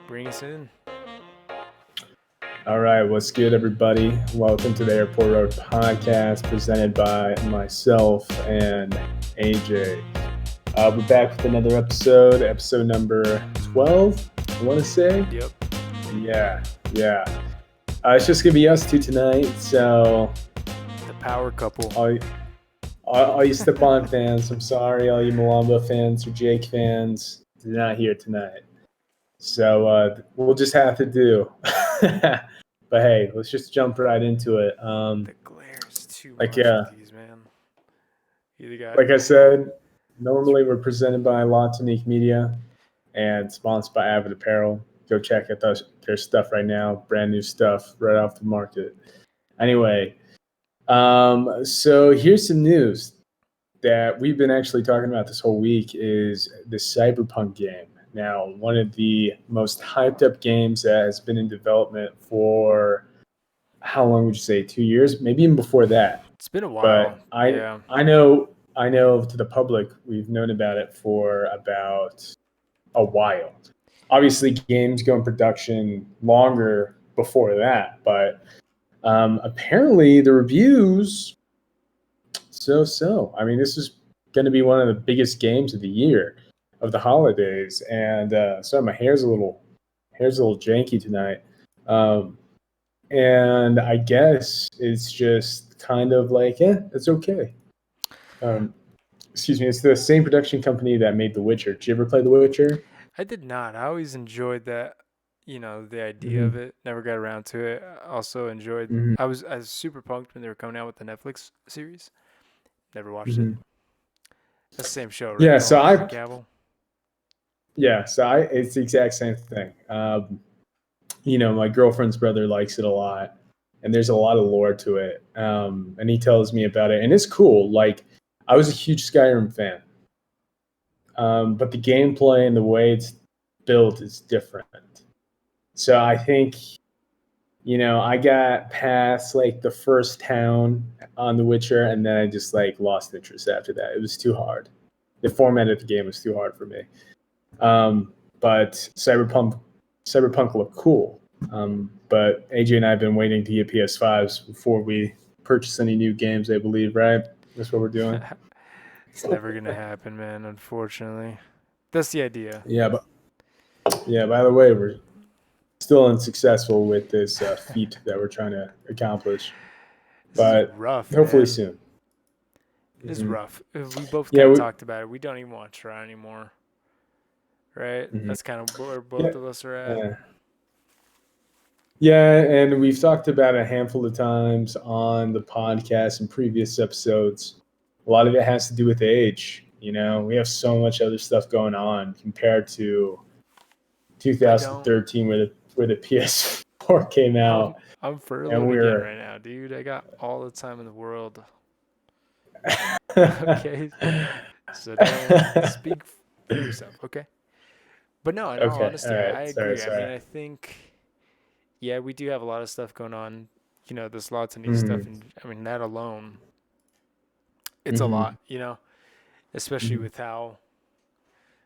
Bring us in. All right, what's good, everybody? Welcome to the Airport Road podcast presented by myself and AJ. We're back with another episode number 12, I want to say. Yep. Yeah. It's just going to be us two tonight, so The power couple. all you Stepan fans, I'm sorry, all you Malamba fans or Jake fans, they're not here tonight. So we'll just have to do. But hey, let's just jump right into it. The glare's too Like much yeah, with these, man. Either got like I said, normally we're presented by Tonique Media and sponsored by Avid Apparel. Go check out their stuff right now. Brand new stuff right off the market. Anyway, so here's some news that we've been actually talking about this whole week is the Cyberpunk game. Now, one of the most hyped up games that has been in development for how long would you say? 2 years, maybe even before that. It's been a while. But Yeah. I know to the public we've known about it for about a while. Obviously, games go in production longer before that, but apparently the reviews so. I mean, this is going to be one of the biggest games of the year, of the holidays, and sorry, my hair's a little janky tonight. And I guess it's just kind of like, it's okay. Excuse me, it's the same production company that made The Witcher. Did you ever play The Witcher? I did not. I always enjoyed that, the idea of Mm-hmm. it. Never got around to it. I also enjoyed Mm-hmm. I was super pumped when they were coming out with the Netflix series. Never watched it. Mm-hmm. That's the same show, right? Yeah, The so one with I Henry Cavill. it's the exact same thing. My girlfriend's brother likes it a lot, and there's a lot of lore to it. And he tells me about it, and it's cool. Like, I was a huge Skyrim fan, but the gameplay and the way it's built is different. So I think, I got past like the first town on The Witcher, and then I just like lost interest after that. It was too hard. The format of the game was too hard for me. But Cyberpunk looked cool. But AJ and I have been waiting to get PS5s before we purchase any new games, I believe, right? That's what we're doing. It's never gonna happen, man. Unfortunately, that's the idea. By the way, we're still unsuccessful with this feat that we're trying to accomplish. This is But rough, hopefully man. soon. It is rough. We both Yeah, kind of talked about it. We don't even want to try anymore, right? mm-hmm. That's kind of where Yeah, both of us are at. yeah, and we've talked about it a handful of times on the podcast and previous episodes. A lot of it has to do with age. We have so much other stuff going on compared to 2013, where the PS4 came out, I'm and furloughed again we're right now, dude. I got all the time in the world. Okay, so don't speak for yourself, okay? But no, in all Okay, all honesty, I right, agree. I mean, sorry. I think, yeah, we do have a lot of stuff going on. There's lots of new stuff, Mm-hmm. and I mean that alone, it's a Mm-hmm. lot. Especially Mm-hmm. with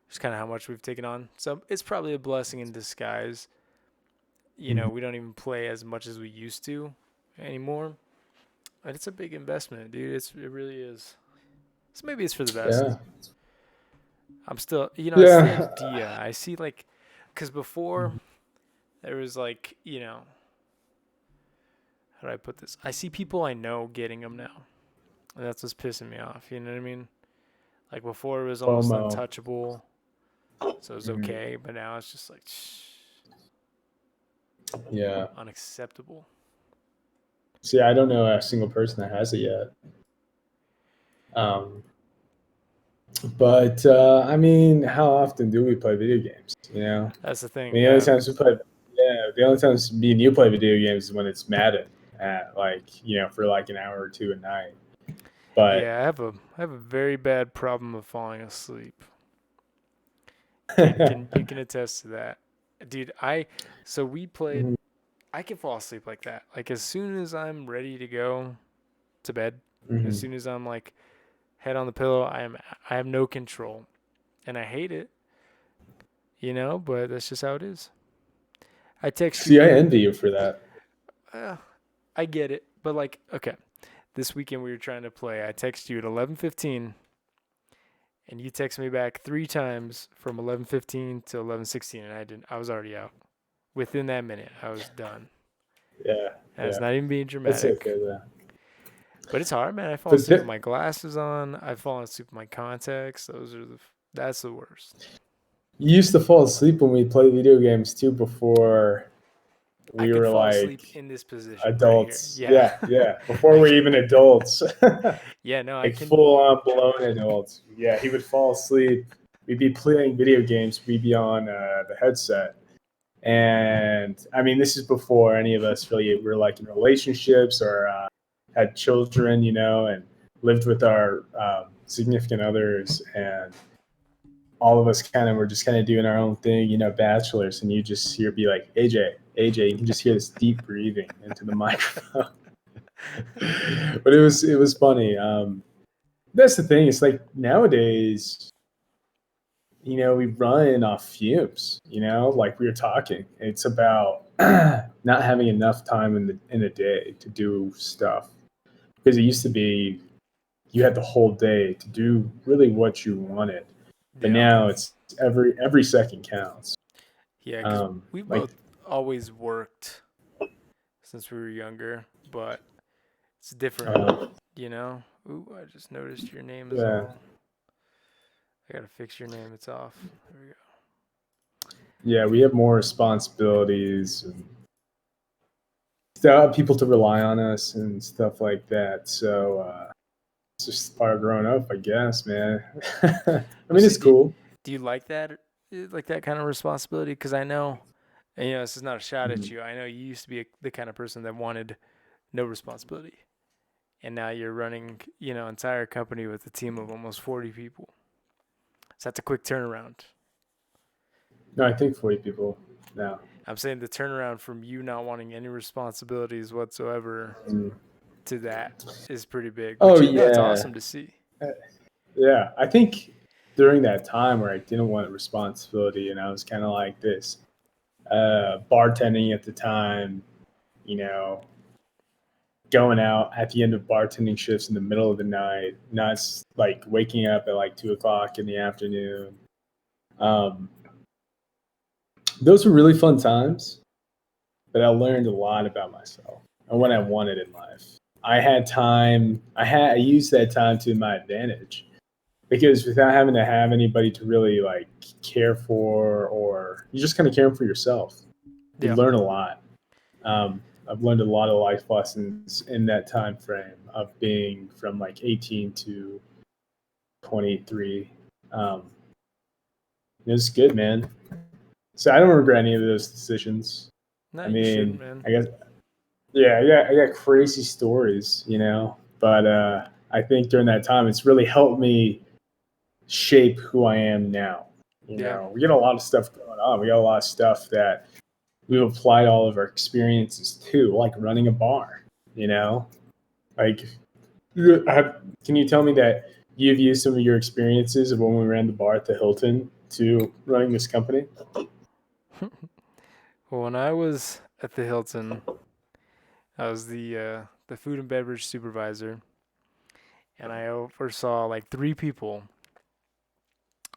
just kind of how much we've taken on. So it's probably a blessing in disguise. Mm-hmm. We don't even play as much as we used to anymore. And it's a big investment, dude. It really is. So maybe it's for the best. Yeah, I'm still, it's the yeah. idea. I see because before there was how do I put this? I see people I know getting them now. And that's what's pissing me off. You know what I mean? Like before it was almost FOMO. untouchable. So it was Mm-hmm. okay. But now it's just like, Yeah. unacceptable. See, I don't know a single person that has it yet. But I mean, how often do we play video games? That's the I thing. mean, Yeah. the only times me and you play video games is when it's Madden at for like an hour or two a night. But Yeah, I have a very bad problem of falling asleep. You can attest to that. Dude, so we played Mhm, I can fall asleep like that. Like as soon as I'm ready to go to bed, as mhm. soon as I'm like head on the pillow, I have no control. And I hate it, but that's just how it is. I text See, I you. envy you for that. Uh, I get it, but like, okay, this weekend we were trying to play. I text you at 11:15, and you text me back 3 times from 11:15 to 11:16, and I didn't. I was already out. Within that minute, I was done. Yeah, And it's yeah. not even being It's dramatic, okay though. but it's hard, man. I fall But asleep with there, my glasses on. I fall asleep with my contacts. That's the worst. you used to fall asleep when we played video games too before I we could were fall asleep like in this position right here. adults. Yeah. Yeah, yeah. Before I we're can, even adults. yeah, no, I Like can. full on blown adults. Yeah, he would fall asleep. We'd be playing video games. We'd be on the headset. And I mean, this is before any of us really were like in relationships or had children, and lived with our significant others. And all of us kind of were just kind of doing our own thing, bachelors. And you just hear be like, AJ, you can just hear this deep breathing into the microphone. But it was funny. That's the thing. It's like nowadays, we run off fumes, like we were talking. It's about not having enough time in the day to do stuff. Because it used to be you had the whole day to do really what you wanted. But Yeah. now it's every second counts. Yeah, because we Like both always worked since we were younger, but it's different, uh, you know? Ooh, I just noticed your name is yeah, all. I gotta fix your name. It's off. There we go. yeah, we have more responsibilities and stuff, people to rely on us and stuff like that. So it's just part of growing up, I guess, man. I Well, mean, see, it's cool. do you like that kind of responsibility? Because I know, and this is not a shot at Mhm. you. I know you used to be the kind of person that wanted no responsibility, and now you're running, entire company with a team of almost 40 people. So that's a quick turnaround. No, I think 40 people now. I'm saying the turnaround from you not wanting any responsibilities whatsoever Mm. to that is pretty big, Oh which it's yeah, awesome to see. yeah. I think during that time where I didn't want responsibility and I was kind of like this bartending at the time, you know, going out at the end of bartending shifts in the middle of the night, not like waking up at like 2 o'clock in the afternoon. Um, those were really fun times, but I learned a lot about myself and what I Yeah. wanted in life. I had time. I used that time to my advantage because without having to have anybody to really like care for, or you just kind of care for yourself, you Yeah. learn a lot. I've learned a lot of life lessons in that time frame of being from like 18 to 23. Um, it was good, man. So I don't regret any of those decisions. No, I you shouldn't, mean, man. I guess, yeah, I got crazy stories, but I think during that time, it's really helped me shape who I am now. Yeah. We get a lot of stuff going on. We got a lot of stuff that we've applied all of our experiences to, like running a bar. You know, like, can you tell me that you've used some of your experiences of when we ran the bar at the Hilton to running this company? Well, when I was at the Hilton, I was the food and beverage supervisor, and I oversaw like 3 people,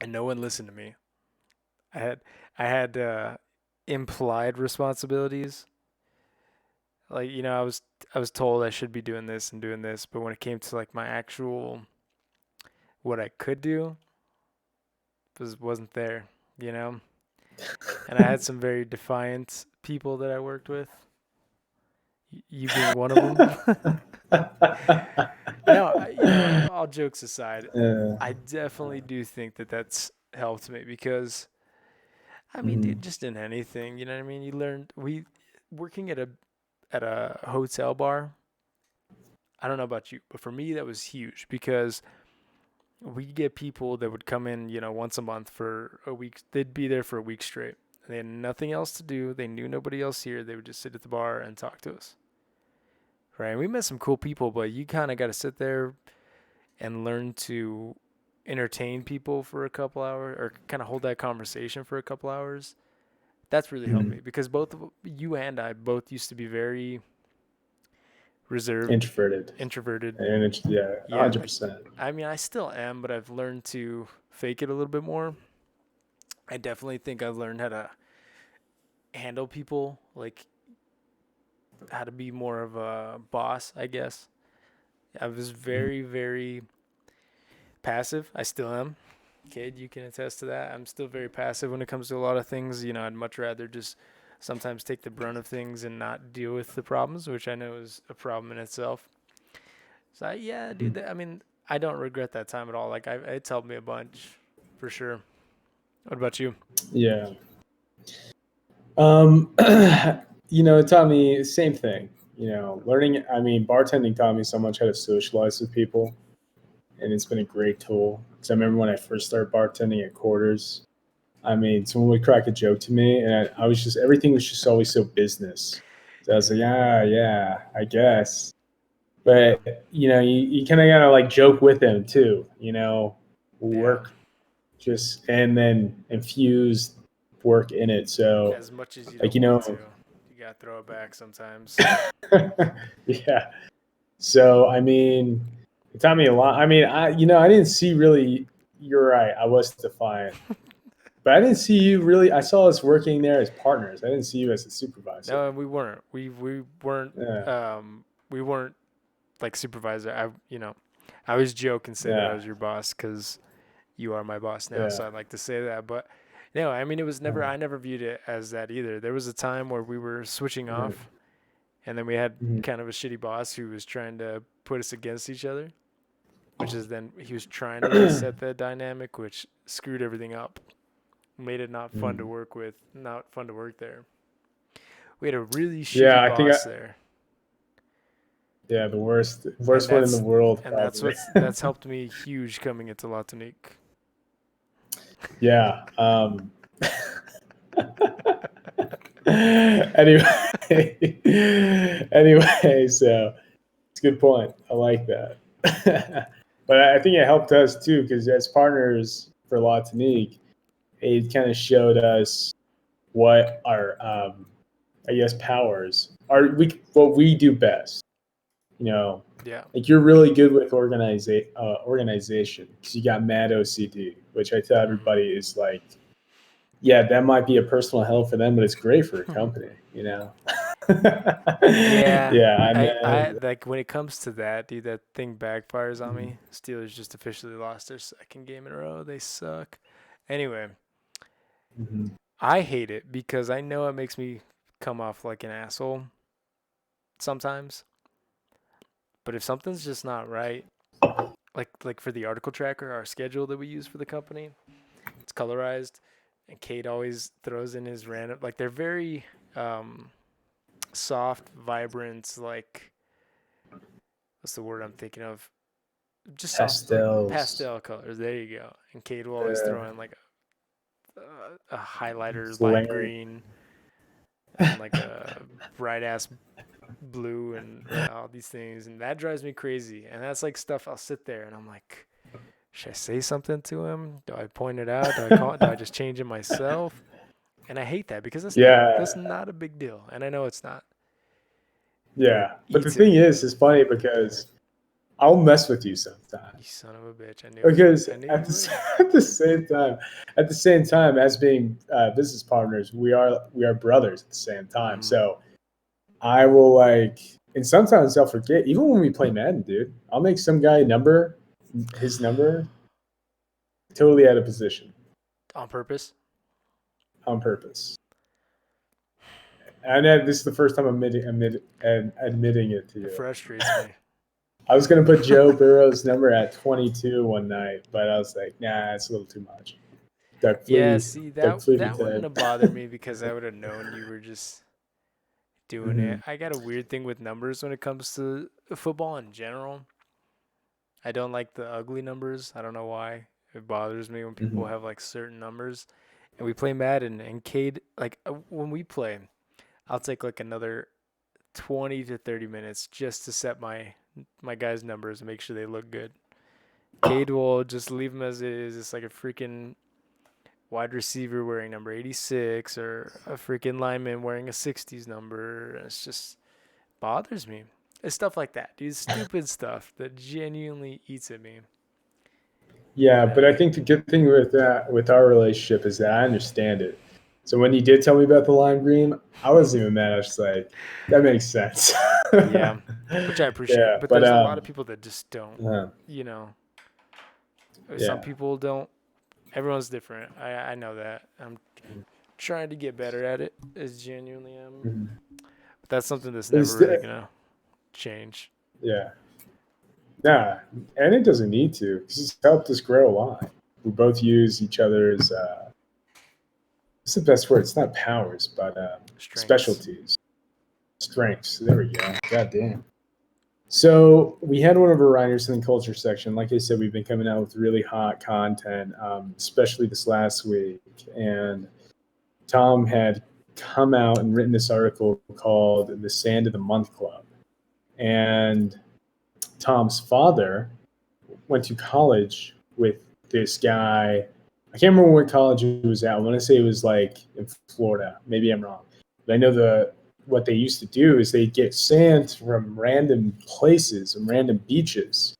and no one listened to me. I had implied responsibilities. Like, I was told I should be doing this and doing this, but when it came to like my actual what I could do, wasn't there, you know? And I had some very defiant people that I worked with, you being one of them. No, all jokes aside, uh, I definitely do think that that's helped me because I mean, mhm. dude, just in anything, you know what I mean? You learned we working at a hotel bar. I don't know about you, but for me that was huge because we get people that would come in, once a month for a week. They'd be there for a week straight. They had nothing else to do. They knew nobody else here. They would just sit at the bar and talk to us. Right? And we met some cool people, but you kind of got to sit there and learn to entertain people for a couple hours or kind of hold that conversation for a couple hours. That's really helped Mhm. me because both you and I both used to be very reserved, Introverted. introverted. And it's, yeah, Yeah, like 100%. I mean, I still am, but I've learned to fake it a little bit more. I definitely think I've learned how to handle people, like how to be more of a boss, I guess. I was Mhm. very, very passive. I still am. Kid, you can attest to that. I'm still very passive when it comes to a lot of things. I'd much rather just sometimes take the brunt of things and not deal with the problems, which I know is a problem in itself. So yeah, dude. I mean, I don't regret that time at all. Like, it's helped me a bunch, for sure. What about you? Yeah. Um, it taught me same thing. Learning. I mean, bartending taught me so much how to socialize with people, and it's been a great tool. Because I remember when I first started bartending at Quarters. I mean, someone would crack a joke to me, and I was just everything was just always so business. So I was like, yeah, I guess. Yeah, But you kind of gotta like joke with them too. yeah. Work just and then infuse work in it. So As much as you like don't want to, you gotta throw it back sometimes. yeah. So I mean, it taught me a lot. I mean, I didn't see really. You're right. I was defiant, but I didn't see you really. I saw us working there as partners. I didn't see you as a supervisor. No, we weren't. We weren't. Yeah, We weren't like supervisor. I always joke and say that I yeah, was your boss because you are my boss now. yeah. So I'd like to say that, but no, I mean it was never. Uh, I never viewed it as that either. There was a time where we were switching mhm, off, and then we had mhm. kind of a shitty boss who was trying to put us against each other, which is then he was trying to reset the dynamic, which screwed everything up, made it not fun to Mm. work with, not fun to work there. We had a really Yeah, shitty I think boss there, yeah, the worst and worst one in the world that's probably. that's helped me huge coming into La Tonique. Yeah. Anyway, anyway, so it's a good point. I like that. But I think it helped us too because as partners for La Tunique, it kind of showed us what our I guess powers are. We what we do best. You know, Yeah. like you're really good with organization because you got mad OCD, which I tell Hmm. everybody is like, yeah, that might be a personal hell for them, but it's great for a company. Yeah, Yeah, and I then like when it comes to that, dude. That thing backfires on me. Steelers just officially lost their second game in a row. They suck. Anyway, mhm. I hate it because I know it makes me come off like an asshole sometimes. But if something's just not right, like for the article tracker, our schedule that we use for the company, it's colorized, and Kate always throws in his random. Like they're very um, soft, vibrant. Like what's the word I'm thinking of? Just soft, like Pastels. pastel colors. There you go. And Kate will always throw in like a highlighter lime Layering. green and like a bright ass blue and all these things, and that drives me crazy. And that's like stuff I'll sit there and I'm like, should I say something to him? Do I point it out? Do I call? Do I just change it myself? And I hate that because that's Yeah, not a big deal, and I know it's not, but it yeah. But the eats at thing me. is, it's funny because I'll mess with you You sometimes. son of a bitch! I knew it. Because I knew at you the would. at the same time, as being business partners, we are brothers at the same time. Mm-hmm. So I will like, and sometimes I'll forget. Even when we play Madden, dude, I'll make some guy number his number totally out of position On purpose. on purpose. And this is the first time I'm admitting it to It you. frustrates me. I was gonna put Joe Burrow's number at 22 one night, but I was like, nah, it's a little too much. Yeah, see Doug that Flutie wouldn't said. have bothered me because I would have known you were just doing Mm-hmm, it. I got a weird thing with numbers when it comes to football in general. I don't like the ugly numbers. I don't know why. It bothers me when mm-hmm, people have like certain numbers. And we play Madden and Cade like when we play, I'll take like another 20 to 30 minutes just to set my guys' numbers and make sure they look good. Cade will just leave them as it is. It's like a freaking wide receiver wearing number 86 or a freaking lineman wearing a 60s number. It's just bothers me. It's stuff like that, dude. Stupid stuff that genuinely eats at me. Yeah, But but I think the good thing with that, with our relationship, is that I understand it. So when you did tell me about the lime green, I wasn't even mad. I was just like, that makes sense. yeah, which I appreciate. Yeah, But but there's a lot of people that just don't. uh, You know, some yeah. people don't. Everyone's different. I know that. I'm trying to get better at it, as genuinely am. Mhm. But that's something that's never It's really gonna change. yeah, nah, and it doesn't need to because it's helped us grow a lot. We both use each other's. What's the best word? It's not powers, but Strengths. specialties, strengths. There we go. God damn. So we had one of our writers in the culture section. Like I said, we've been coming out with really hot content, especially this last week. And Tom had come out and written this article called "The Sand of the Month Club." And Tom's father went to college with this guy. I can't remember what college he was at. I want to say it was like in Florida. Maybe I'm wrong. But I know what they used to do is they get sand from random places and random beaches,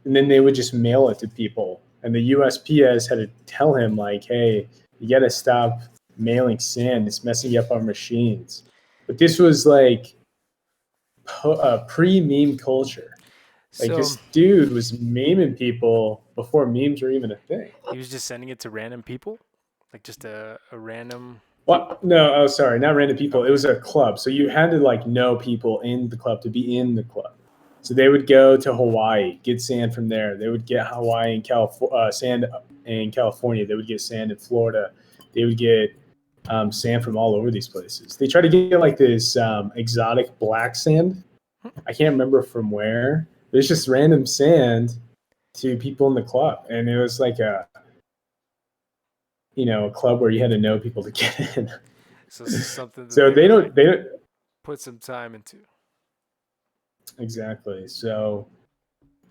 and then they would just mail it to people. And the USPS had to tell him like, "Hey, you got to stop mailing sand. It's messing up our machines." But this was like pre-meme culture. Like So this dude was memeing people before memes were even a thing. he was just sending it to random people, like just a random. Well, no, oh sorry, not random people. It Okay. was a club, so you had to like know people in the club to be in the club. So they would go to Hawaii, get sand from there. They would get Hawaii and sand in California. They would get sand in Florida. They would get sand from all over these places. They try to get like this exotic black sand. I can't remember from where. There's just random sand to people in the club, and it was like a club where you had to know people to get in. So this is something that So they really they don't put some time into. exactly. So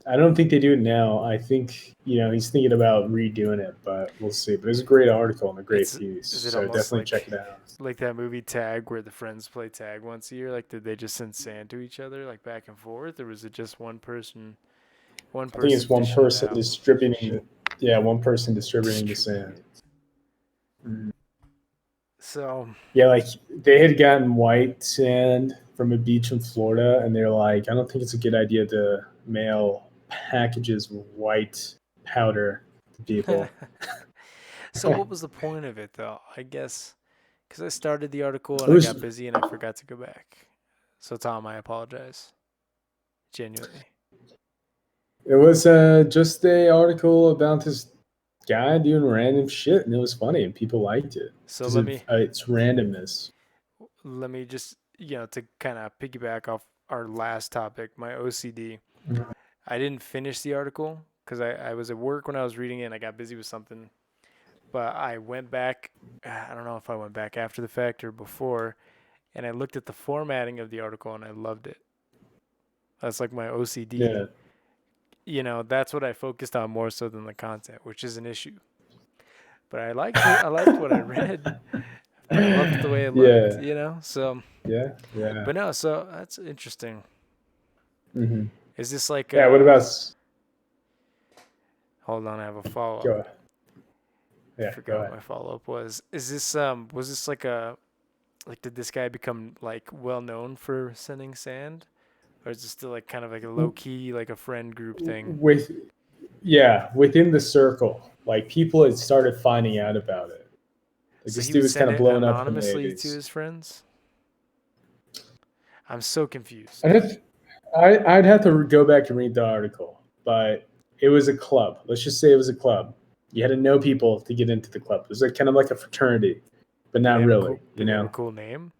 I don't think they do it now. I think he's thinking about redoing it, but we'll see. But it's a great article and a great It's piece, is it so almost definitely check it out. like that movie Tag where the friends play tag once a year? Like did they just send sand to each other like back and forth, or was it just one I think it's person one dishing it person out? distributing. Yeah, one person distributing the Distributing sand. it. So Yeah, like they had gotten white sand from a beach in Florida, and they're like, I don't think it's a good idea to mail packages of white powder to people. so what was the point of it though? I guess because I started the article It and I got was busy and I forgot to go back. So Tom, I apologize genuinely. it was just a article about this guy doing random shit, and it was funny, and people liked it So because of its randomness. let me just to kind of piggyback off our last topic, my OCD. I didn't finish the article because I was at work when I was reading it and I got busy with something. But I went back. I don't know if I went back after the fact or before, and I looked at the formatting of the article and I loved it. That's like my OCD. Yeah, That's what I focused on more so than the content, which is an issue. But I liked it. I liked what I read, but I loved the way it looked. yeah, So, yeah, yeah. but no. So that's interesting. Hmm. Is this like Yeah. What about? hold on, I have a follow up. Go ahead. I Yeah, go forgot what ahead. my follow up was. Is this was this like did this guy become like well known for sending sand? Or is it still like kind of like a low key, like a friend group thing? With Yeah, within the circle, like people had started finding out about it. Like So this he dude would was kind send of it blowing up anonymously to hilarious. his friends? I'm so confused. I'd have, I'd have to go back and read the article, but it was a club. Let's just say it was a club. You had to know people to get into the club. It was like kind of like a fraternity, but Did they not have a really. cool did they have a cool name?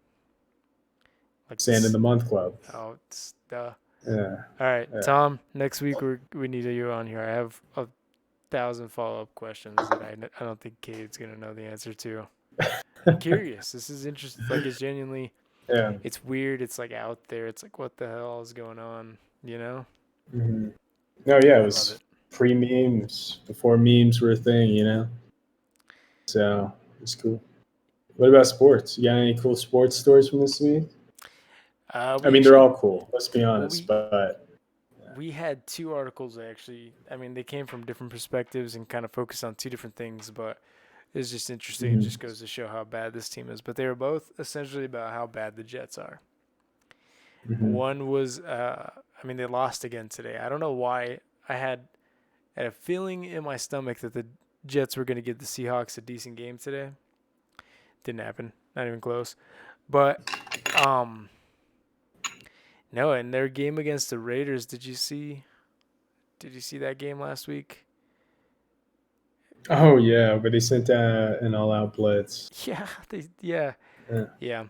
Like Sand in this the Month Club. oh it's duh. Yeah, All right, yeah. Tom, next week we need you on here. I have 1,000 follow-up questions that I don't think Cade's going to know the answer to. I'm curious. This is interesting. Like it's genuinely Yeah. it's weird. It's like out there. It's like what the hell is going on, you know? Hmm. No, yeah, it I love was it. pre memes before memes were a thing. So it's cool. What about sports? You got any cool sports stories from this week? I We mean, they're actually, all cool. Let's be well, honest, we but we had two articles actually. I mean, they came from different perspectives and kind of focused on two different things, but it's just interesting. It mhm, just goes to show how bad this team is. But they were both essentially about how bad the Jets are. mhm. One was, I mean, they lost again today. I don't know why. I had a feeling in my stomach that the Jets were going to give the Seahawks a decent game today. Didn't happen. Not even close. But um, no, in their game against the Raiders, did you see? Did you see that game last week? Oh yeah, but they sent an all-out blitz. Yeah. Yeah, Yeah. yeah.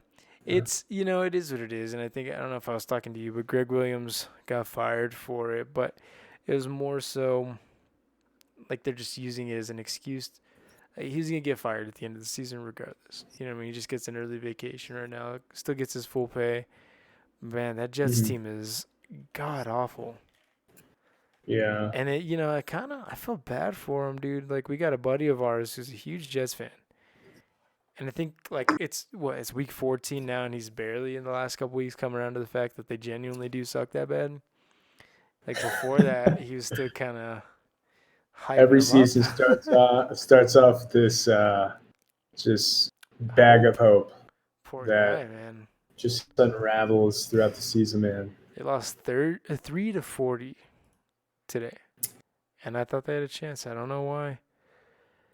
It's, it is what it is. And I don't know if I was talking to you, but Greg Williams got fired for it. But it was more so like they're just using it as an excuse. He's going to get fired at the end of the season regardless. You know what I mean? He just gets an early vacation right now, still gets his full pay. Man, that Jets Mhm. team is god awful. Yeah. And I felt bad for him, dude. Like, we got a buddy of ours who's a huge Jets fan. And I think like it's week 14 now, and he's barely in the last couple weeks come around to the fact that they genuinely do suck that bad. Like before that, he was still kind of hyping Every them up. season starts off this just bag Hope, of hope poor guy, that man. just unravels throughout the season, man. They lost 3-40 today, and I thought they had a chance. I don't know why.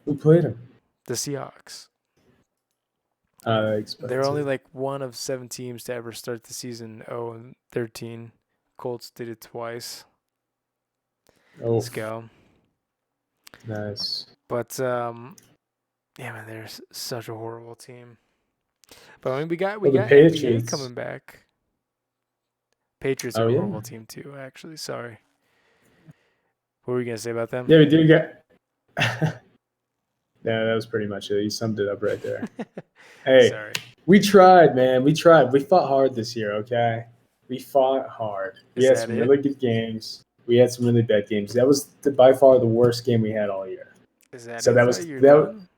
Who played him? The Seahawks. That They're explains only it. like one of 7 teams to ever start the season 0-13. Colts did it twice. Oh, Let's go. nice. But yeah, man, they're such a horrible team. But I mean, we Well, the got NBA Patriots. coming back. Patriots Oh are a yeah, horrible team too. Actually, sorry. What were you gonna say about them? yeah, we do get. Yeah, that was pretty much it. You summed it up right there. Hey, Sorry. we tried, man. We tried. We fought hard this year. Okay, we fought hard. We Is had that some it? really good games. We had some really bad games. That was by far the worst game we had all year. Is that So it that though? was You're that done.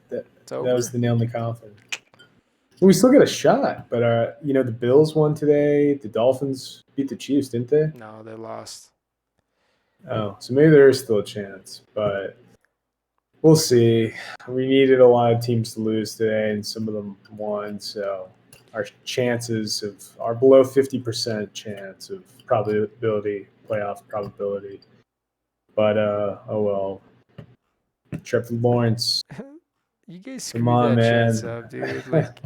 that, It's that was over. the nail in the coffin. We still got a shot, but the Bills won today. The Dolphins beat the Chiefs, didn't they? No, they lost. Oh, so maybe there is still a chance, but we'll see. We needed a lot of teams to lose today, and some of them won. So our chances are below 50% chance of probability, playoff probability. But oh well. Trevor Lawrence, You guys come screwed on, that chance man. up, dude. Like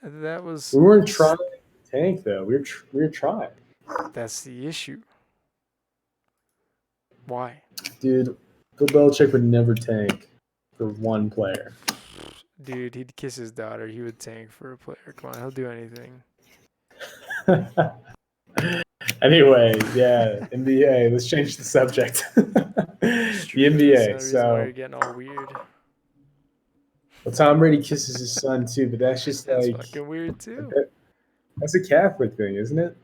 that was. We weren't trying to tank though. We were trying, That's the issue. Why? dude. Bill Belichick would never tank for one player. Dude, he'd kiss his daughter. He would tank for a player. Come on, he'll do anything. Anyway, yeah, NBA. Let's change the subject. It's The true. That's NBA. another reason why So, you're getting all weird. well, Tom Brady kisses his son too, but that's just That's like fucking weird too. that's a Catholic thing, isn't it?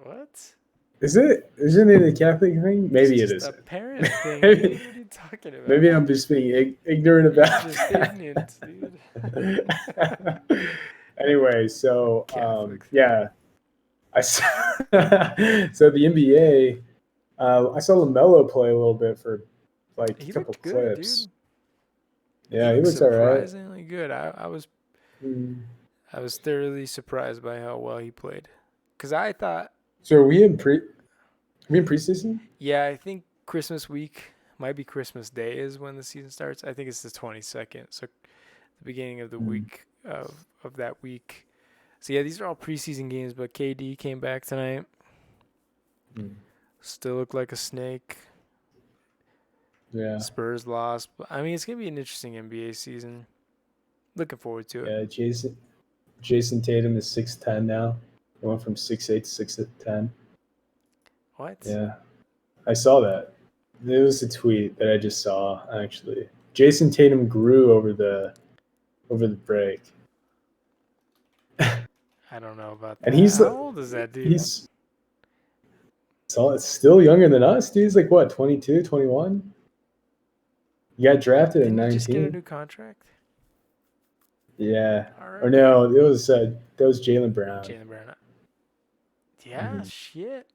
What? Is it? Isn't it a Catholic thing? It's Maybe it just a isn't. parent thing, maybe, dude. What are you talking maybe about? I'm just being ignorant You're about just ignorant, dude. that. Anyway, so Catholic thing. yeah, I saw, so the NBA. I saw Lamelo play a little bit for like a He couple looked good, clips. dude. He Yeah, he looked looks all right. surprisingly good. I was Mm. I was thoroughly surprised by how well he played. Cause I thought, So are we in preseason? yeah, I think Christmas week might be Christmas Day is when the season starts. I think it's the 22nd, so the beginning of the Mm. week of that week. So yeah, these are all preseason games, but KD came back tonight. Mm. Still looked like a snake. Yeah, Spurs lost. But, I mean, it's going to be an interesting NBA season. Looking forward to it. yeah. Jason Tatum is 6'10" now. He went from 6'8" to 6'10". What? Yeah, I saw that. It was a tweet that I just saw actually. Jason Tatum grew over the break, I don't know about and that. How old is that dude? he's still younger than us, dude. He's like what, 22, 21? He got drafted at Didn't he just get a 19. new contract? Yeah. All Or right. no, it was that was Jalen Brown. Jalen Brown. Yeah, Mhm. shit.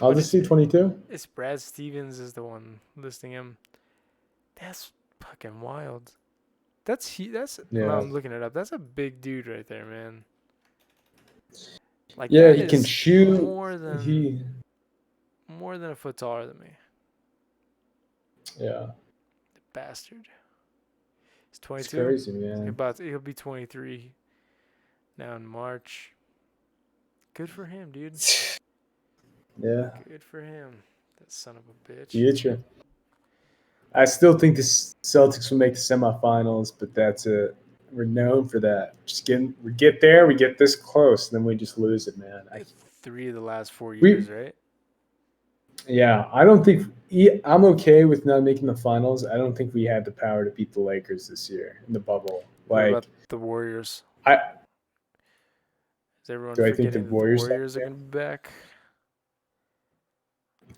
I'll But just see 22. it's Brad Stevens is the one listing him. That's fucking wild. That's well, Yeah. I'm looking it up. That's a big dude right there, man. Like Yeah, that he can is shoot. He more than a foot taller than me. yeah. The bastard. He's It's 22. crazy, man. He'll be 23 now in March. Good for him, dude. Yeah. Good for him. That son of a bitch. Future. I still think the Celtics will make the semifinals, but that's it. We're known for that. We get there, we get this close, and then we just lose it, man. 3 of the last 4 years, We right? yeah, I don't think I'm okay with not making the finals. I don't think we had the power to beat the Lakers this year in the bubble. What about Like the Warriors? I Is everyone do I think the forgetting that the Warriors have Warriors are a going to chance? be back?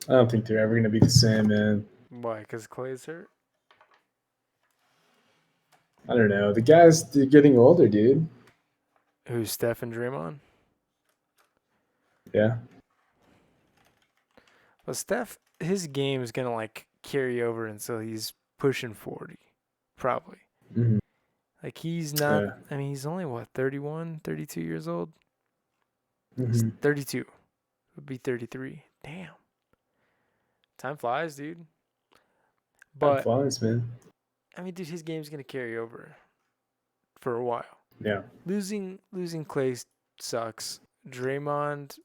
I don't think they're ever going to be the same, man. Why? Because Clay's hurt? I don't know. The guys, they're getting older, dude. Who's Steph and Draymond? Yeah. Well, Steph, his game is going to like carry over until he's pushing 40, probably. Hmm. Like he's not, Yeah. I mean, he's only what, 31, 32 years old? He's Hmm. 32. Would be 33. Damn. Time flies, dude. Time But, flies, man. I mean, dude, his game's going to carry over for a while. Yeah. Losing Clay sucks. Draymond,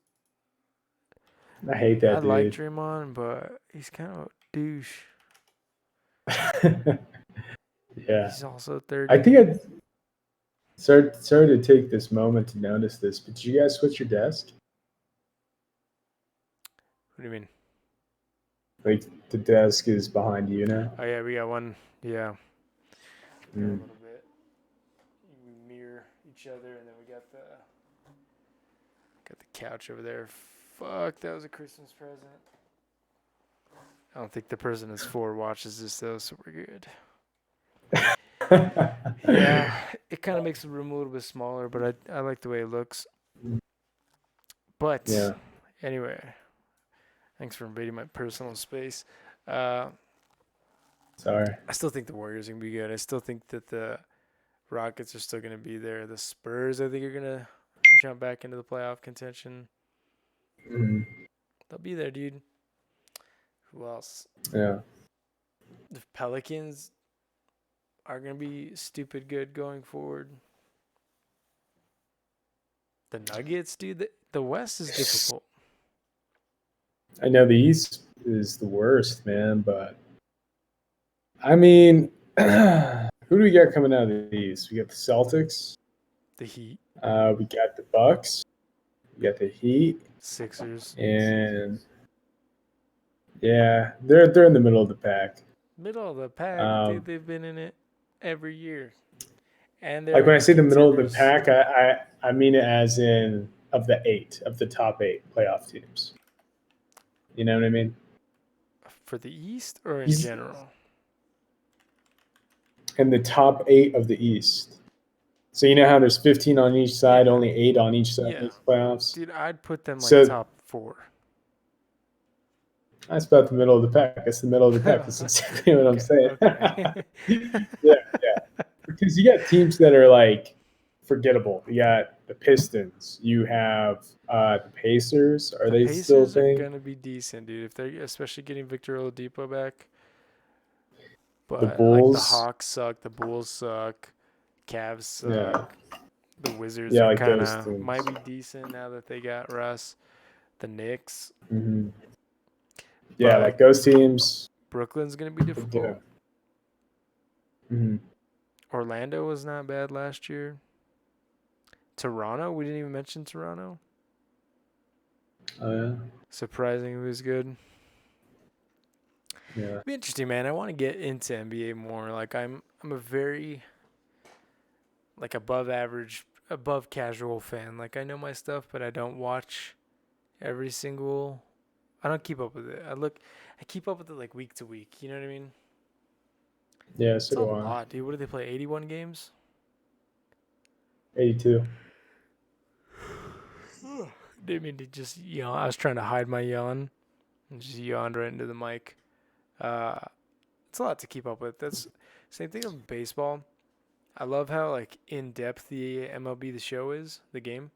I hate I that like dude. Draymond, but he's kind of a douche. Yeah. He's also I 30. think I sorry to take this moment to notice this, but did you guys switch your desk? What do you mean? Like the desk is behind you now. Oh, yeah, we got one. Yeah. There a Mm. little bit. We mirror each other, and then we got the couch over there. Fuck, that was a Christmas present. I don't think the person that's 4 watches this though, so we're good. Yeah, it kind of makes the room a little bit smaller, but I like the way it looks. But Yeah. anyway, thanks for invading my personal space. Uh, Sorry. I still think the Warriors are gonna be good. I still think that the Rockets are still gonna be there. The Spurs, I think, are gonna jump back into the playoff contention. Mm. They'll be there, dude. Who else? Yeah. The Pelicans are gonna be stupid good going forward. The Nuggets, dude. The West is difficult. I know the East is the worst, man, but I mean, who do we got coming out of the East? We got the Celtics. The Heat, We got the Bucks. We got the Heat, Sixers, and yeah, they're in the middle of the pack. middle of the pack, dude. Um, They've been in it every year, and like they're when I say the middle of the contenders pack, I mean it as in of the top 8 playoff teams. You know what I mean? for the East or in He's general. in the top 8 of the East. So you know how there's 15 on each side, Yeah, only 8 on each side yeah, makes playoffs. dude. I'd put them like So top 4. that's about the middle of the pack. That's the middle of the pack. That's exactly what I'm Okay, saying. okay. Yeah, yeah. Because you got teams that are like forgettable. You got the Pistons. You have the Pacers. Are The they still a Pacers are thing? gonna be decent, dude. If they're especially getting Victor Oladipo back. The But like the Bulls. Hawks suck, the Bulls suck, Cavs Yeah, suck. The Wizards yeah, are like kind those of might teams. be decent now that they got Russ. The Knicks, Hmm. Yeah, but like those teams. Brooklyn's gonna be Yeah. difficult. Hmm. Orlando was not bad last year. Toronto, we didn't even mention Toronto. Oh yeah. Surprisingly, was good. Yeah. Be interesting, man. I want to get into NBA more. Like I'm a very like above average, above casual fan. Like I know my stuff, but I don't watch every single. I don't keep up with it. I keep up with it like week to week. You know what I mean? Yeah, It's so a do I. lot, dude. What do they play? 81 games? 82. Didn't mean to just yawn. I was trying to hide my yawn and just yawned right into the mic. Uh, it's a lot to keep up with. That's same thing with baseball. I love how like in depth the MLB the show is, the game.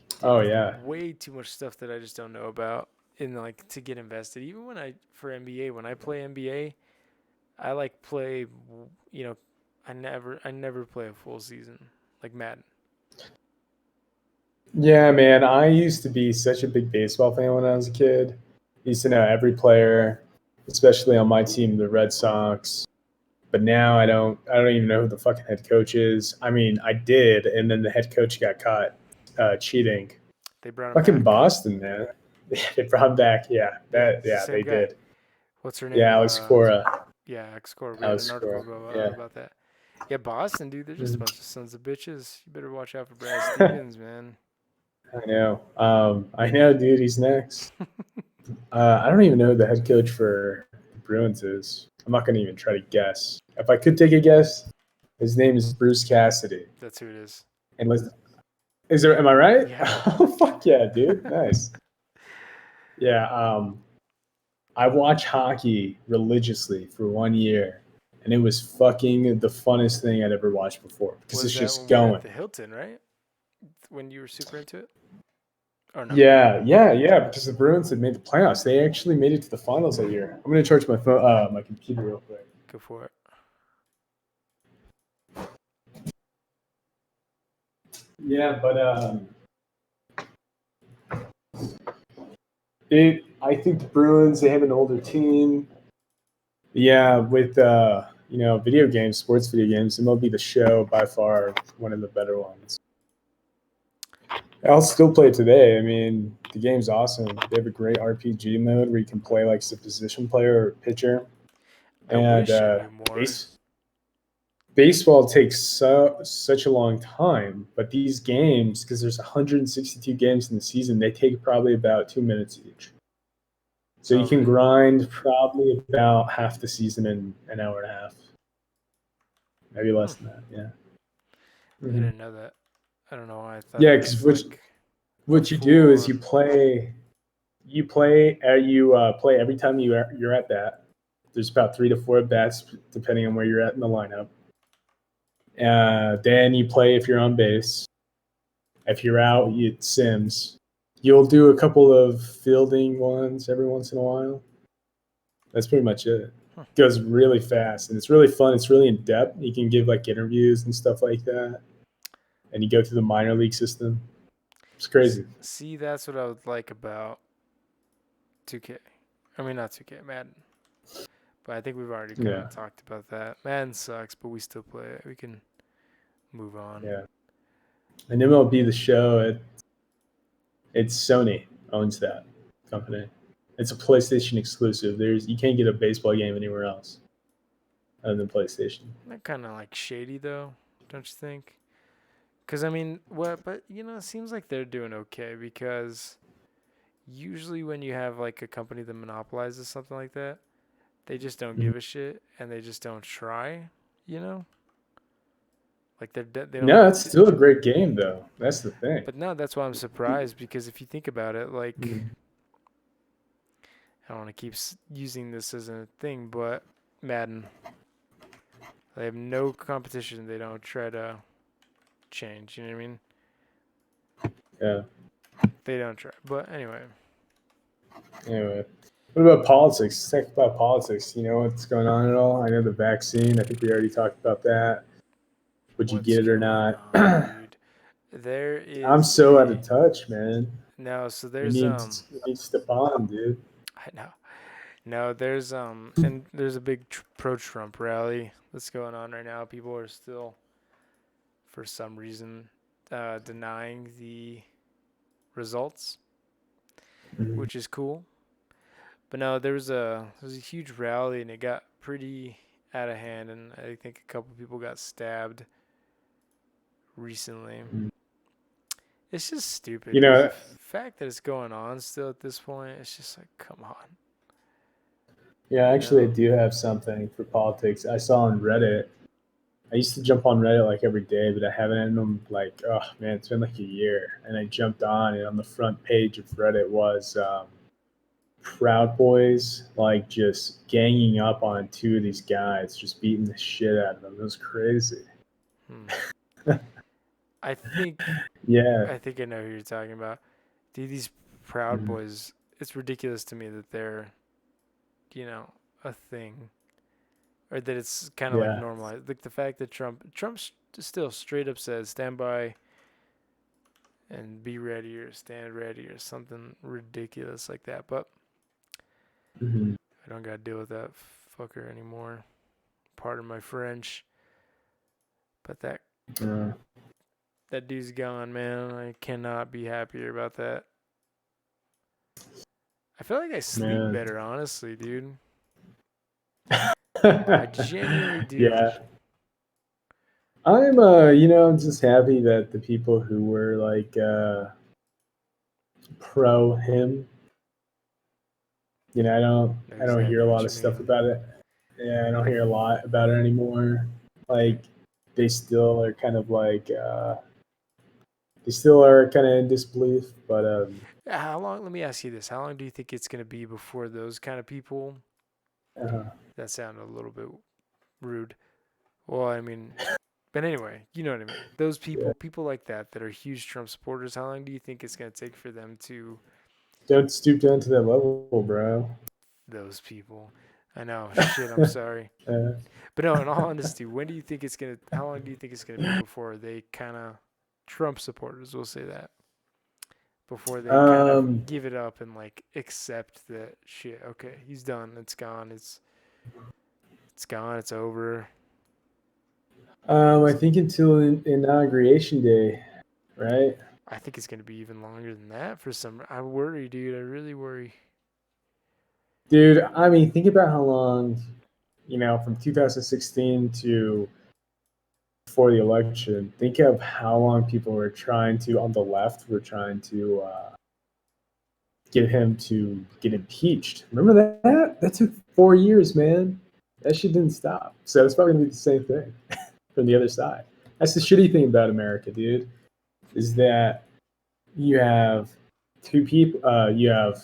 Dude, Oh there's yeah. way too much stuff that I just don't know about in like to get invested. Even when I for NBA, when I play NBA, I like play you know, I never play a full season like Madden. Yeah, man. I used to be such a big baseball fan when I was a kid. Used to know every player, especially on my team, the Red Sox. But now I don't even know who the fucking head coach is. I mean, I did, and then the head coach got caught cheating. They brought him Fucking back. Boston, man. They brought him back. Yeah, it's the Yeah, same they guy. did. What's her Yeah, name? Alex Cora. Yeah, X-Core. We had Alex an article Cora. Yeah. about that. Yeah, Boston, dude, they're just a Mhm. bunch of sons of bitches. You better watch out for Brad Stevens, man. I know. I know, dude. He's next. I don't even know who the head coach for the Bruins is. I'm not going to even try to guess. If I could take a guess, his name is Bruce Cassidy. That's who it is. And is there? Am I right? Yeah. Oh fuck yeah, dude! Nice. Yeah. I watched hockey religiously for 1 year, and it was fucking the funnest thing I'd ever watched before because Was it's that just when we were at going. the Hilton, right? When you were super into it? Or no? Yeah. Because the Bruins had made the playoffs. They actually made it to the finals that year. I'm gonna charge my phone, my computer real quick. Go for it. Yeah, but I think the Bruins. They have an older team. Yeah, with video games, sports video games, MLB The Show by far one of the better ones. I'll still play it today. I mean, the game's awesome. They have a great RPG mode where you can play like a position player or pitcher. I And wish I knew more. baseball takes such a long time, but these games, because there's 162 games in the season, they take probably about 2 minutes each. So Oh, you can really? grind probably about half the season in an hour and a half, maybe Hmm. less than that. Yeah. I Hmm. didn't know that. I don't know why I thought it Yeah, because was like a what you full do is on. you play every time you're at bat. There's about 3 to 4 bats depending on where you're at in the lineup. Then you play if you're on base. If you're out, it sims. You'll do a couple of fielding ones every once in a while. That's pretty much it. Huh. It goes really fast and it's really fun. It's really in depth. You can give like interviews and stuff like that. And you go through the minor league system. It's crazy. See, that's what I would like about 2K. I mean, not 2K, Madden. But I think we've already kind Yeah, of talked about that. Madden sucks, but we still play it. We can move on. yeah. And MLB The Show, it's Sony owns that company. It's a PlayStation exclusive. You can't get a baseball game anywhere else other than PlayStation. They're kind of like shady though, don't you think? Because I mean, what? But it seems like they're doing okay because usually when you have like a company that monopolizes something like that, they just don't Mhm. give a shit and they just don't try. You know, like they don't. No, it's still a great game though. That's the thing. But no, that's why I'm surprised because if you think about it, like Mhm. I don't want to keep using this as a thing, but Madden, they have no competition. They don't try to change. You know what I mean? Yeah. They don't try. But anyway, Anyway, what about politics? Let's talk about politics. You know what's going on at all? I know the vaccine. I think we already talked about that. Would you what's get it or going not? on, dude? There I'm is so out of a touch, man. no. So We there's need we need Stepan, dude. I know. No, there's and there's a big pro-Trump rally that's going on right now. People are still, for some reason, denying the results, Mhm. which is cool. But no, there was a huge rally and it got pretty out of hand, and I think a couple people got stabbed recently. It's just stupid You because the know, fact that it's going on still at this point, it's just like, come on. Yeah, You actually, I know. do have something for politics. I saw on Reddit. I used to jump on Reddit like every day, but I haven't in them like, oh man, it's been like a year. And I jumped on, and on the front page of Reddit was Proud Boys like just ganging up on two of these guys, just beating the shit out of them. It was crazy. Hmm. I think Yeah. I think I know who you're talking about. Dude, these Proud Mhm. Boys. It's ridiculous to me that they're a thing, or that it's kind of like Yeah. normalized. Like the fact that Trump still straight up says stand by and be ready or stand ready or something ridiculous like that. But Hmm. I don't gotta deal with that fucker anymore. Pardon my French, but Uh, that dude's gone, man. I cannot be happier about that. I feel like I sleep man. better, honestly, dude. I genuinely do. Yeah. I'm I'm just happy that the people who were like pro him, Know I don't hear exactly a what lot you of stuff mean. about it. Yeah, I don't hear a lot about it anymore. Like they still are kind of like they still are kind of in disbelief, but How long? Let me ask you this: how long do you think it's gonna be before those kind of people? uh, That sounded a little bit rude. Well, I mean, but anyway, you know what I mean. Those yeah. people like that are huge Trump supporters. How long do you think it's gonna take for them to Don't stoop down to that level, bro. those people? I know, shit. I'm sorry, Uh, but no. In all honesty, when do you think it's gonna? How long do you think it's gonna be before they kind of Trump supporters? We'll say that before they kind of um, give it up and like accept that shit. Okay, he's done. It's gone. It's gone. It's over. I think until inauguration day, right? I think it's gonna be even longer than that for some. I worry, dude. I really worry. Dude, I mean, think about how long, from 2016 to before the election. Think of how long people were trying to, on the left, were trying to get him to get impeached. Remember that? That took 4 years, man. That shit didn't stop. So it's probably gonna be the same thing from the other side. That's the shitty thing about America, dude, is that you have two people, you have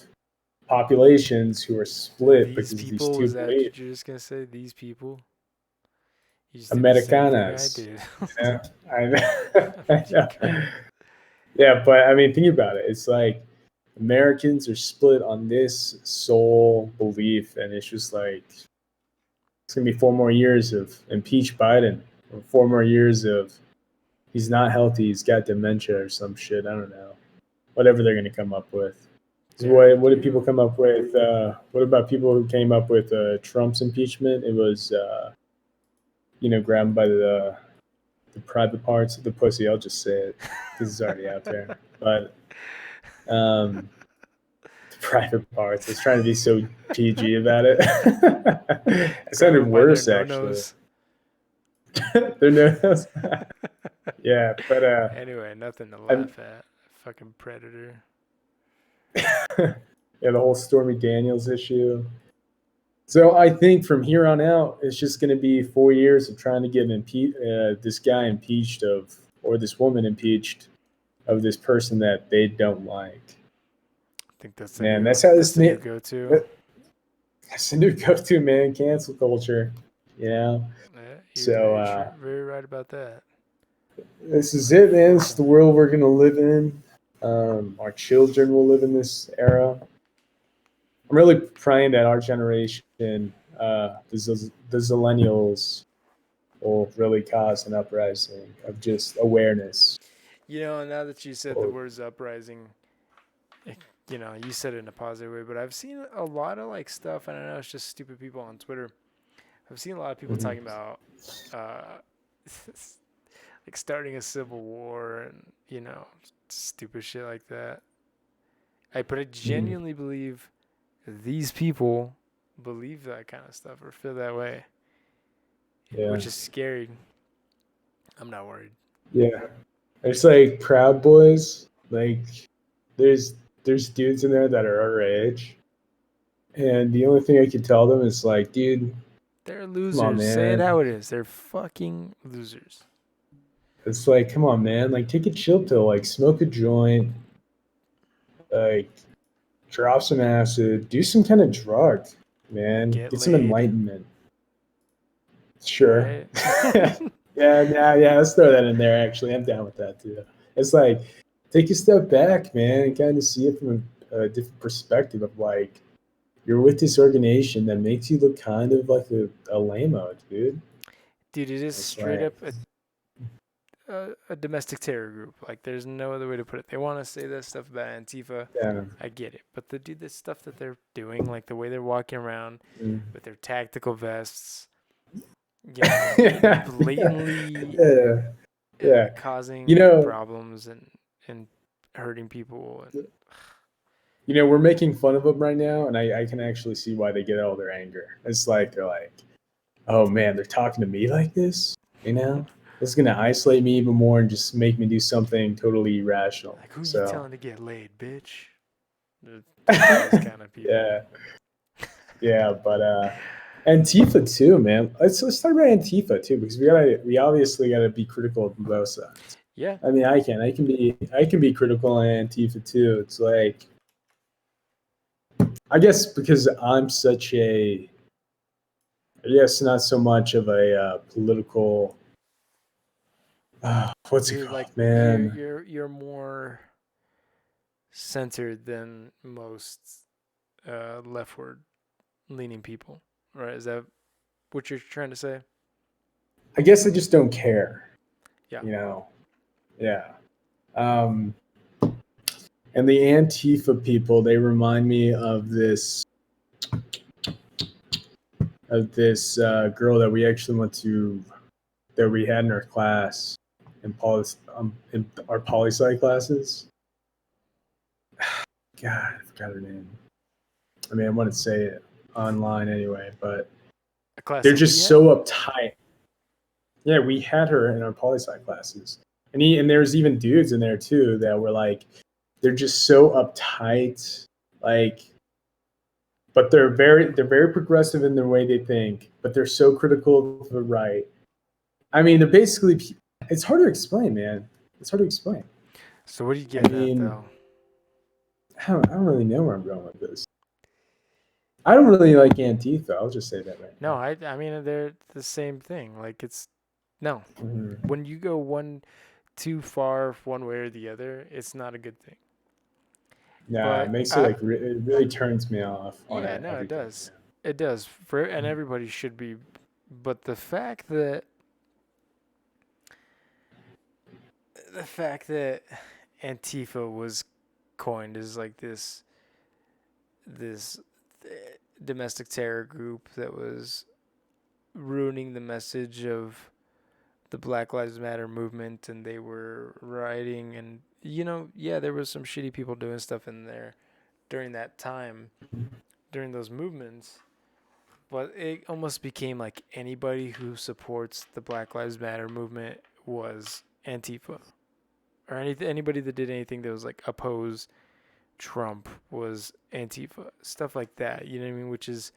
populations who are split These because of these people, two is that beliefs. what you're just gonna say? These people? You just did the same thing I Americanas. did. Yeah, I America. know. Yeah, but I mean, think about it. It's like Americans are split on this sole belief, and it's just like it's gonna be 4 more years of impeach Biden, or 4 more years of he's not healthy, he's got dementia or some shit. I don't know. Whatever they're gonna come up with. So There we what did people go. come up with? What about people who came up with Trump's impeachment? It was grabbed by the private parts of the pussy. I'll just say it because it's already out there. But um, the private parts. I was trying to be so PG about it. It Grab sounded them by their worse no actually. nos. Their nose. Yeah, but Anyway, nothing to I'm laugh at. Fucking predator. yeah, the whole Stormy Daniels issue. So I think from here on out, it's just going to be 4 years of trying to get this guy impeached of, or this woman impeached of this person that they don't like. I think that's the Man, new. that's how That's this the new go-to. that's a new go-to, man. Cancel culture. You know. Yeah, you're So very true, very right about that. this is it, man. This is the world we're gonna live in. Our children will live in this era. I'm really praying that our generation, the Zillennials, will really cause an uprising of just awareness. Now that you said the Or, words uprising, it, you said it in a positive way, but I've seen a lot of like stuff, and I know it's just stupid people on Twitter. I've seen a lot of people Mhm. talking about uh, like starting a civil war and stupid shit like that. But I Mhm. genuinely believe these people believe that kind of stuff or feel that way, Yeah, which is scary. I'm not worried. yeah. It's like Proud Boys. Like there's there's dudes in there that are our age, And the only thing I could tell them is like, dude, They're come on, losers. Say it man. how it is. They're fucking losers. It's like, come on, man. Like, take a chill pill. Like, smoke a joint. Like, drop some acid. Do some kind of drug, man. Get Get some laid, enlightenment. Sure. right? Yeah. Let's throw that in there. Actually, I'm down with that too. It's like take a step back, man, and kind of see it from a different perspective of like you're with this organization that makes you look kind of like a lame-o, dude. Dude, it is It's straight like, up a domestic terror group. Like, there's no other way to put it. They want to say that stuff about Antifa. yeah. I get it. But the stuff that they're doing, like the way they're walking around Mm. with their tactical vests, you know, yeah, blatantly yeah, yeah. You causing know, problems and hurting people. And we're making fun of them right now, and I can actually see why they get all their anger. It's like they're like, oh man, they're talking to me like this, you know? This is gonna isolate me even more and just make me do something totally irrational. like, who you So telling to get laid, bitch? They're those kind of people. yeah, yeah, but Antifa too, man. Let's talk about Antifa too, because we obviously gotta be critical of both sides. Yeah, I mean, I can be critical on Antifa too. It's like I guess because I'm such a I guess not so much of a political what's it you're called, like man? you're more centered than most leftward leaning people, right? Is that what you're trying to say? I guess I just don't care, Yeah. you know. Yeah. Um, and the Antifa people, they remind me of this girl that we actually went to that we had in our class in our poli sci classes. God, I forgot her name. I mean, I want to say it online anyway, but A class they're that we just had? so uptight. Yeah, we had her in our poli sci classes, and there's even dudes in there too that were like, they're just so uptight, like, but they're very progressive in the way they think, but they're so critical of the right. I mean, they're basically. It's hard to explain, man. It's hard to explain. So what are you I getting at mean, though? I don't really know where I'm going with this. I don't really like Antifa. I'll just say that right No, now. I mean they're the same thing. Like it's no. Mhm. When you go one too far one way or the other, it's not a good thing. Nah, it But makes it like it really turns me off on yeah, it, no, it everything. does. It does. For and everybody should be, but the fact that Antifa was coined as like this domestic terror group that was ruining the message of the Black Lives Matter movement, and they were rioting, and yeah, there was some shitty people doing stuff in there during that time, during those movements. But it almost became like anybody who supports the Black Lives Matter movement was Antifa, or anybody that did anything that was like oppose Trump was Antifa, stuff like that. You know what I mean? Which is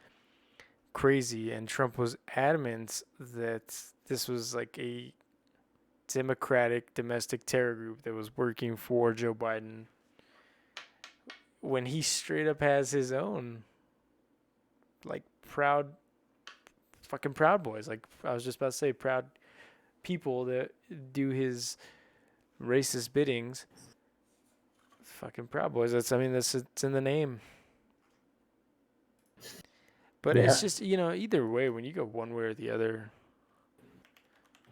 crazy. And Trump was adamant that this was like a democratic domestic terror group that was working for Joe Biden when he straight up has his own like proud fucking Proud Boys. Like I was just about to say, proud people that do his racist biddings. Fucking Proud Boys. That's it's in the name. But it's Yeah. just either way, when you go one way or the other,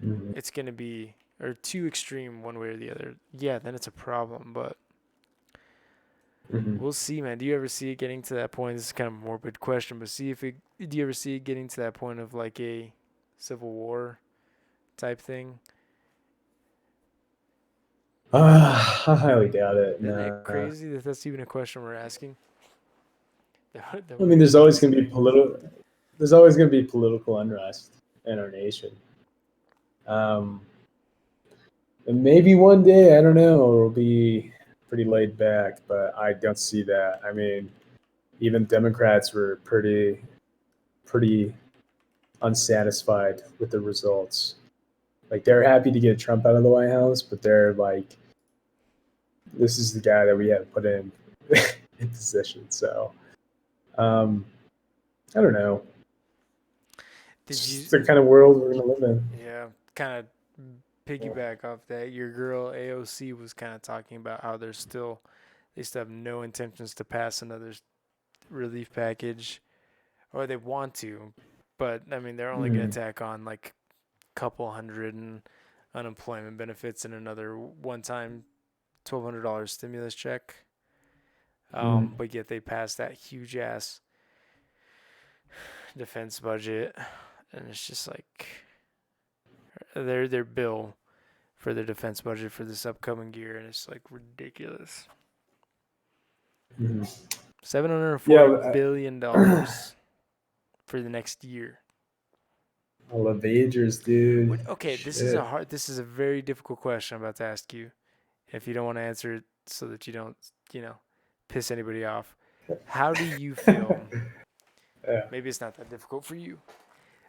Mhm. it's gonna be or too extreme one way or the other. Yeah, then it's a problem. But Mhm. we'll see, man. Do you ever see it getting to that point? This is kind of a morbid question, but do you ever see it getting to that point of like a civil war type thing? I highly doubt it. Isn't it Nah. crazy that that's even a question we're asking? That I we're mean, even considering? there's always going to be political unrest in our nation. Um, and maybe one day, I don't know, it'll be pretty laid back, but I don't see that. I mean, even Democrats were pretty unsatisfied with the results. Like they're happy to get Trump out of the White House, but they're like, this is the guy that we had put in in position. So um, I don't know. Did It's you? just the kind of world we're gonna live in. Yeah, kind of piggyback off that. Your girl AOC was kind of talking about how they still have no intentions to pass another relief package, or they want to, but I mean they're only going Mm, to tack on like a couple hundred in unemployment benefits and another one-time $1,200 stimulus check. mm, But yet they passed that huge ass defense budget, and it's just like their bill for the defense budget for this upcoming year, and it's like ridiculous. mm. Yeah, $740 billion for the next year. I love Agers, dude. Okay, Shit. this is a very difficult question I'm about to ask you. If you don't want to answer it so that you don't, you know, piss anybody off, how do you feel? Yeah. Maybe it's not that difficult for you,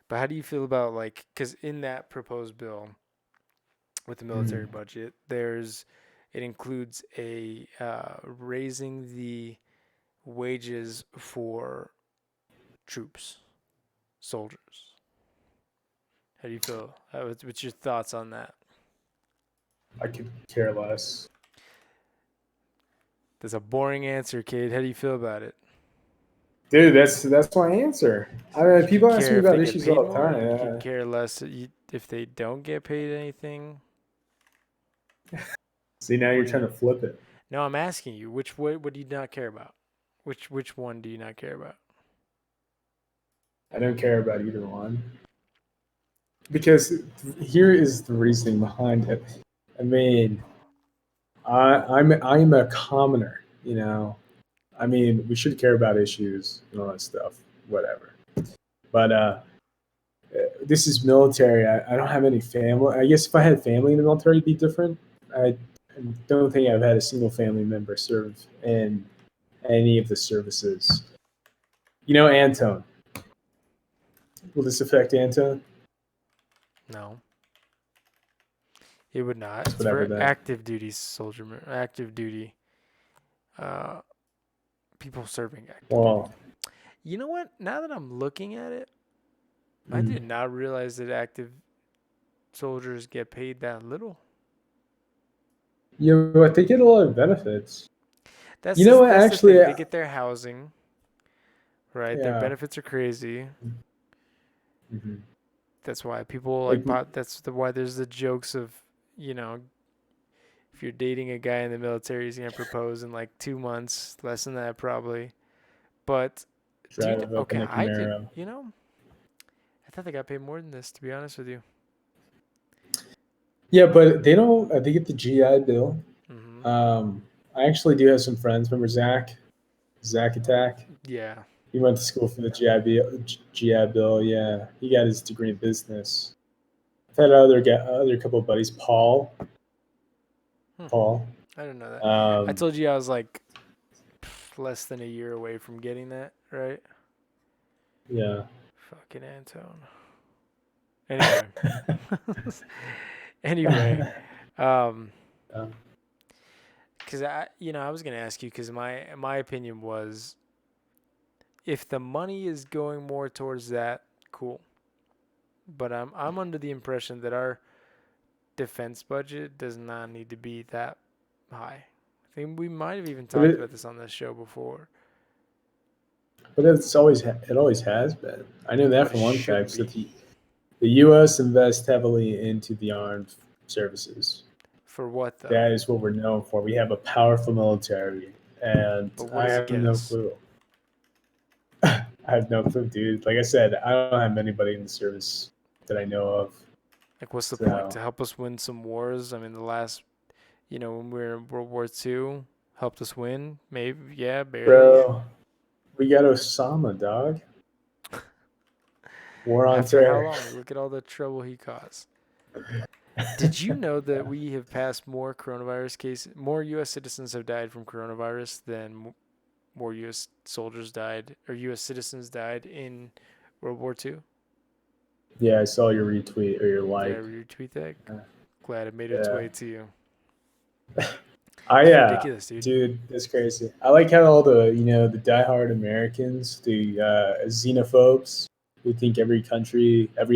but how do you feel about like, because in that proposed bill with the military Mm, budget, it includes a raising the wages for troops, soldiers. How do you feel? What's your thoughts on that? I could care less. That's a boring answer, Kate. How do you feel about it? Dude, that's my answer. I You mean, could people ask care me if about they get issues paid all the more. time. You could Yeah. care less if they don't get paid anything. See, now What you're do you? trying to flip it. No, I'm asking you. What do you not care about? Which one do you not care about? I don't care about either one because here is the reasoning behind it. I mean, I'm a commoner. You know, I mean, we should care about issues and all that stuff, whatever. But this is military. I don't have any family. I guess if I had family in the military, it'd be different. I don't think I've had a single family member serve in any of the services. You know, Anton. Will this affect Anton? No, it would not. It's It's whatever for then. active duty soldier, active duty, uh, people serving active duty. Well, You know what? Now that I'm looking at it, I mm, did not realize that active soldiers get paid that little. you know what? They get a lot of benefits. You know what? That's the Actually, thing. They get their housing, right? Their yeah. benefits are crazy. Hmm. That's why people Like, like why there's the jokes of, you know, if you're dating a guy in the military, he's gonna propose in like 2 months, less than that probably. But dude, drive up okay, in a I did, Camaro. you know, I thought they got paid more than this, to be honest with you. Yeah, but they don't. They get the GI Bill. Mm-hmm. Um, I actually do have some friends. Remember Zach? Zach Attack. Yeah. He went to school for the GI Bill. Yeah, he got his degree in business. I've had other couple of buddies. Hmm. Paul. I didn't know that. I Um, told you I was like less than a year away from getting that, right? yeah. Fucking Anton. Anyway. Anyway, um, Um, because I was gonna ask you because my opinion was if the money is going more towards that, cool. But I'm under the impression that our defense budget does not need to be that high. I think we might have even but talked it, about this on this show before, but it always has been. I know that but it for one shouldn't fact. So be. the U.S. invests heavily into the armed services. For what though? That is what we're known for. We have a powerful military, and But what I does it have get no us? clue. I have no clue, dude. Like I said, I don't have anybody in the service that I know of. Like, what's the point? So, To help us win some wars? I mean, the last, when we were in World War II, helped us win. Maybe, yeah, barely. bro, we got Osama, dog. War on After how terror. long? Look at all the trouble he caused. Did you know that Yeah. we have passed more coronavirus cases, more U.S. citizens have died from coronavirus than more U.S. soldiers died or U.S. citizens died in World War II. Yeah, I saw your retweet or your Did I like. retweet that? Uh, Glad it made its yeah. way to you. I It's ridiculous, dude. dude, that's crazy. I like how all the the diehard Americans, the xenophobes, who think every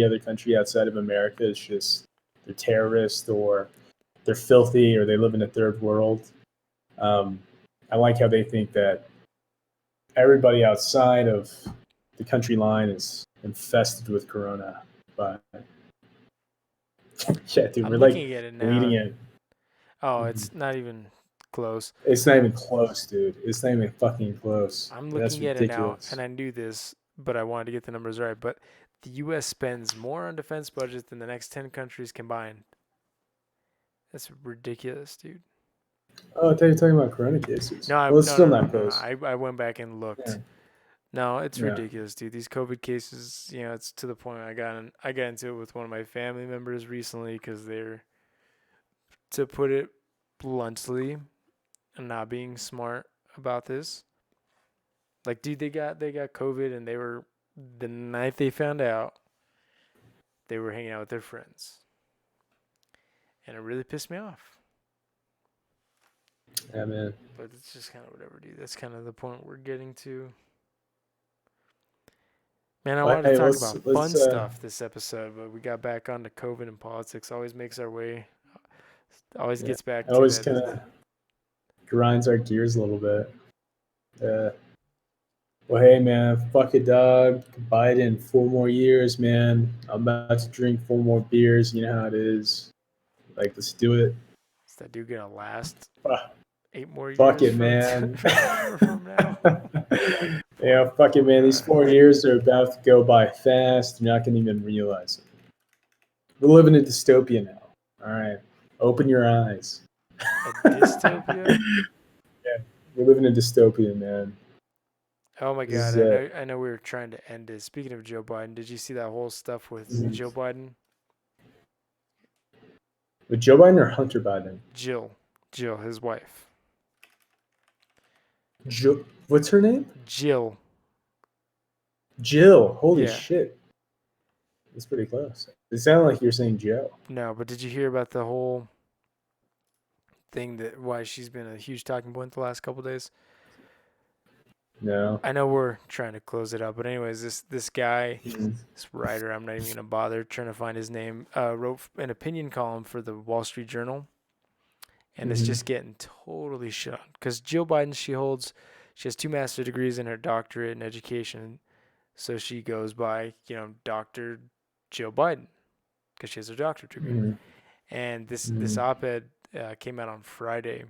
other country outside of America is just they're terrorists or they're filthy or they live in a third world. Um, I like how they think that everybody outside of the country line is infested with corona. But yeah, dude, I'm we're like looking at it bleeding now. it. Oh, Mhm. it's not even close. It's not even close, dude. It's not even fucking close. I'm That's looking at it now, and ridiculous. I knew this, but I wanted to get the numbers right. But the U.S. spends more on defense budget than the next 10 countries combined. That's ridiculous, dude. Oh, I thought you were talking about corona cases. No, Well, it's no, still no, no, not no, no. close. I went back and Yeah, looked. No, it's yeah. ridiculous, dude. These COVID cases, it's to the point I got into it with one of my family members recently because they're, to put it bluntly, not being smart about this. Like, dude, they got COVID and they were, the night they found out, they were hanging out with their friends, and it really pissed me off. Yeah, man. But it's just kind of whatever, dude. That's kind of the point we're getting to. Man, I Well, wanted to hey, talk let's about let's fun stuff this episode, but we got back onto COVID and politics. Always makes our way. Always yeah. gets back It to always that. kind of grinds our gears a little bit. Yeah. Well, hey, man, fuck it, dog. Biden, 4 more years, man. I'm about to drink 4 more beers. You know how it is. Like, let's do it. Is that dude gonna last Fuck 8 more years it, from man. from now? Yeah, Poor fuck it, poor man. These guy. 4 years are about to go by fast. You're not gonna even realize it. We're living in dystopia now. All right, open your eyes. A Yeah, dystopia? we're living in dystopia, man. Oh my This god, is I it. know I know we were trying to end it. Speaking of Joe Biden, did you see that whole stuff with Mhm. Joe Biden? With Joe Biden or Hunter Biden? Jill. Jill, his wife. What's her name? Jill. Jill. Holy Yeah. shit, that's pretty close. It sounded like you're saying Joe. No, but did you hear about the whole thing that why she's been a huge talking point the last couple days? No. I know we're trying to close it up, but anyways, this guy, Mhm. this writer, I'm not even gonna bother trying to find his name, wrote an opinion column for the Wall Street Journal, and it's Mhm. just getting totally shit on because Jill Biden, she has 2 master's degrees and her doctorate in education, so she goes by Doctor Jill Biden because she has her doctorate degree. Mhm. And this Mhm. op-ed came out on Friday,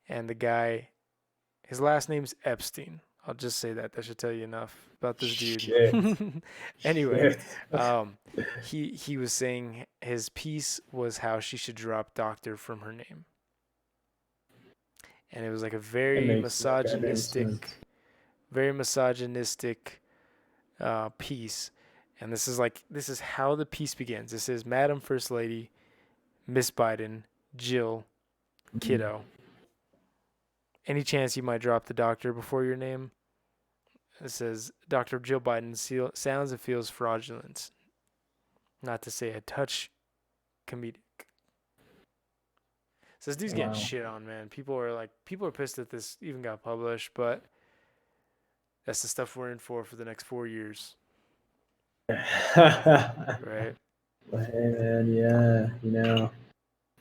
and the guy, his last name's Epstein. I'll just say that. That should tell you enough about this dude. Shit. Anyway, Shit. um, he was saying his piece was how she should drop doctor from her name, and it was like a That makes sense. very misogynistic piece. And this is how the piece begins. This is Madam First Lady, Miss Biden, Jill, Mhm. kiddo. Any chance you might drop the doctor before your name? It says Dr. Jill Biden sounds and feels fraudulent, not to say a touch comedic. So this dude's getting Wow. shit on, man. People are pissed that this even got published, but that's the stuff we're in for the next 4 years, right? Well, hey man, yeah, What?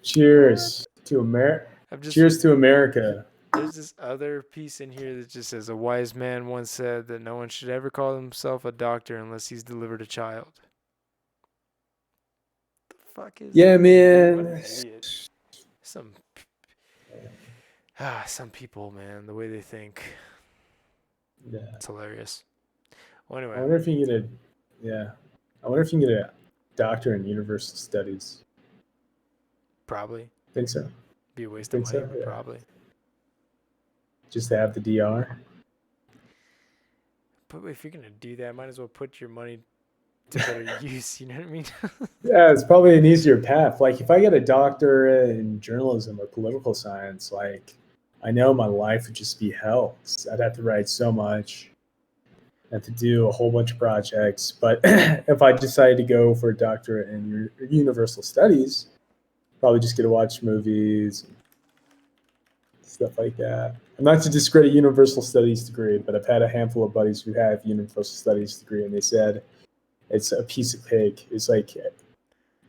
cheers to America. I'm just Cheers to America. There's this other piece in here that just says a wise man once said that no one should ever call himself a doctor unless he's delivered a child. The fuck is Yeah, that, dude? What man. an idiot. Some some people, man, the way they think, Yeah. it's hilarious. Well, I anyway, wonder if you can get a, yeah. I wonder if you can get a doctor in universal studies. probably Think so? be a waste of Think money, so? but Yeah. probably. Just to have the DR. But if you're gonna do that, might as well put your money to better use. You know what I mean? Yeah, it's probably an easier path. Like if I get a doctor in journalism or political science, like I know my life would just be hell. I'd have to write so much, have to do a whole bunch of projects. But if I decided to go for a doctorate in universal studies, probably just get to watch movies, stuff like that. I'm not to discredit universal studies degree, but I've had a handful of buddies who have universal studies degree, and they said it's a piece of cake. It's like,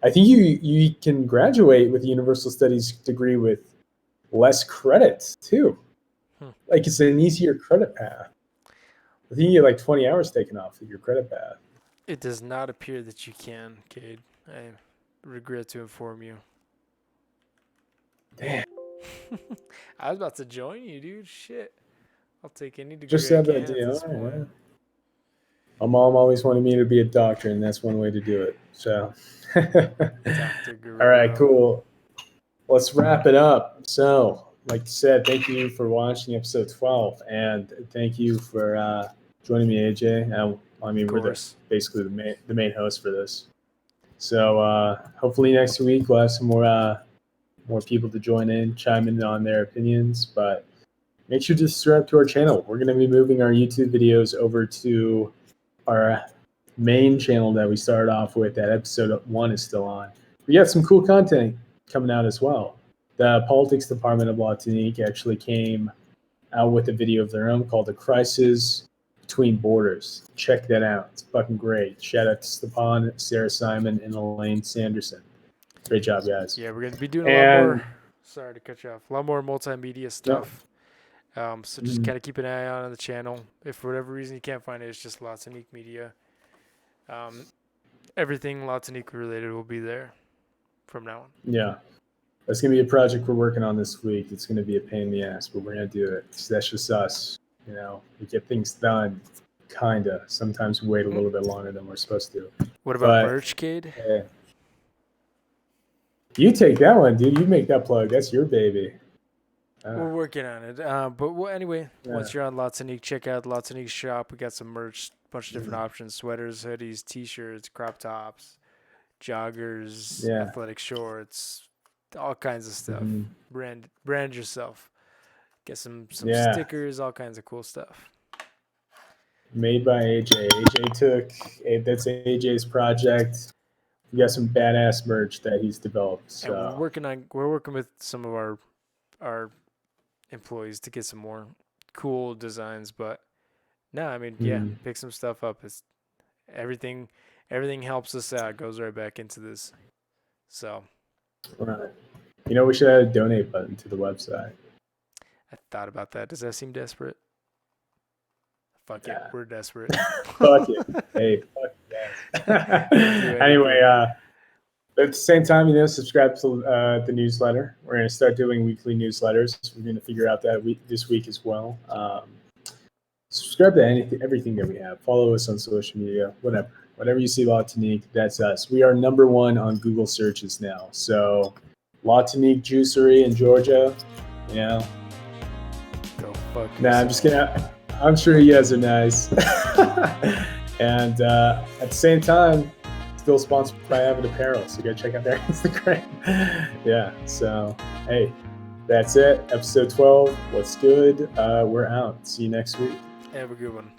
I think you can graduate with a universal studies degree with less credits too. Like it's an easier credit path. I think you get like 20 hours taken off of your credit path. It does not appear that you can, Cade. I regret to inform you. Damn. I was about to join you, dude. Shit. I'll take any degree Just I have can that at deal. this point. Yeah. My mom always wanted me to be a doctor, and that's one way to do it. So, Dr. all right, Guerrero. cool. Let's wrap it up. So, like you said, thank you for watching episode 12, and thank you for joining me, AJ. I mean, we're basically the main host for this. So, hopefully next week we'll have some more people to join in, chime in on their opinions. But make sure to subscribe to our channel. We're going to be moving our YouTube videos over to our main channel that we started off with. That episode 1 is still on. We got some cool content coming out as well. The politics department of Tonique actually came out with a video of their own called "The Crisis Between Borders." Check that out. It's fucking great. Shout out to Stepan, Sarah Simon, and Elaine Sanderson. Great job, guys. Yeah, we're going to be doing a lot more. Sorry to cut you off. A lot more multimedia stuff. No. So just kind of keep an eye on the channel. If for whatever reason you can't find it, it's just Tonique Media. Everything Tonique related will be there from now on. Yeah. That's going to be a project we're working on this week. It's going to be a pain in the ass, but we're going to do it. That's just us. You know, we get things done, kind of. Sometimes we wait a little bit longer than we're supposed to. What about merch, Cade? You take that one, dude. You make that plug. That's your baby. We're working on it. But anyway, once you're on Tonique, check out Tonique's shop. We got some merch, bunch of different options: sweaters, hoodies, t-shirts, crop tops, joggers, athletic shorts, all kinds of stuff. Brand yourself. Get some stickers, all kinds of cool stuff. Made by AJ. That's AJ's project. We got some badass merch that he's developed. So. And we're working with some of our employees to get some more cool designs. But no, I mean, pick some stuff up. It's everything helps us out. It goes right back into this. So. Right. You know, we should add a donate button to the website. I thought about that. Does that seem desperate? Fuck it. We're desperate. Fuck it. Hey, fuck it. Anyway, at the same time, subscribe to the newsletter. We're going to start doing weekly newsletters. We're going to figure out that this week as well. Subscribe to everything that we have. Follow us on social media, whatever you see Tonique, that's us. We are number 1 on Google searches now. So Tonique Juicery in Georgia, Go fuck yourself. I'm just kidding. I'm sure you guys are nice. And at the same time, still sponsored by Avid Apparel, so go check out their Instagram. Yeah, so hey, that's it. Episode 12. What's good? We're out. See you next week. Have a good one.